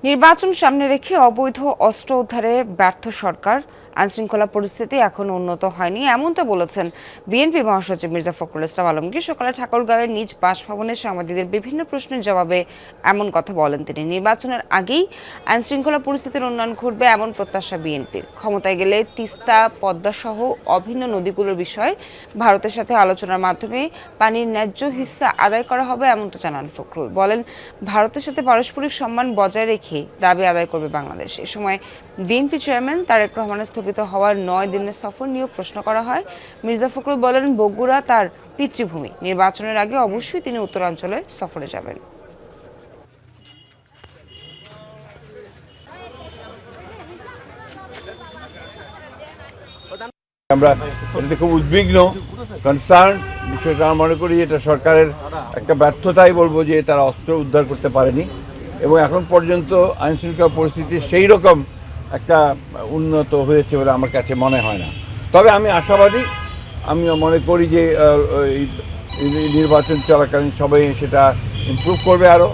নির্বাচন সামনে রেখে অবৈধ অস্ত্র উদ্ধারে ব্যর্থ সরকার, আইনশৃঙ্খলা পরিস্থিতি এখনো উন্নত হয়নি, এমনটা বলেছেন বিএনপি মহাসচিব মির্জা ফখরুল ইসলাম আলমগীর। সকালে ঠাকুরগাঁওয়ের নিজ বাসভবনে সাংবাদিকদের বিভিন্ন প্রশ্নের জবাবে এমন কথা বলেন তিনি। নির্বাচনের আগেই আইনশৃঙ্খলা পরিস্থিতির উন্নয়ন ঘটবে এমন প্রত্যাশা বিএনপির। ক্ষমতায় গেলে তিস্তা, পদ্মা সহ অভিন্ন নদীগুলোর বিষয়ে ভারতের সাথে আলোচনার মাধ্যমে পানির ন্যায্য হিস্সা আদায় করা হবে এমনটা জানান ফখরুল। বলেন, ভারতের সাথে পারস্পরিক সম্মান বজায় রেখে দাবি আদায় করবে বাংলাদেশ। এ সময় বিএনপি চেয়ারম্যান তারেক রহমানের স্থগিত হওয়ার 9 দিনের সফর নিয়েও প্রশ্ন করা হয়। মির্জা ফখরুল বলেন, বগুড়া তার পিতৃভূমি, নির্বাচনের আগে অবশ্যই তিনি উত্তরাঞ্চলে সফরে যাবেন। আমরা এটাতে খুব উদ্বিগ্ন, কনসার্ন। বিষয়টা আমরা মনে করি এটা সরকারের একটা ব্যর্থতাই বলবো যে তারা অস্ত্র উদ্ধার করতে পারেনি এবং এখন পর্যন্ত আইনশৃঙ্খলা পরিস্থিতি সেই রকম একটা উন্নত হয়েছে বলে আমার কাছে মনে হয় না। তবে আমি আশাবাদী, আমি মনে করি যে নির্বাচন চলাকালীন সবাই সেটা ইমপ্রুভ করবে আরও।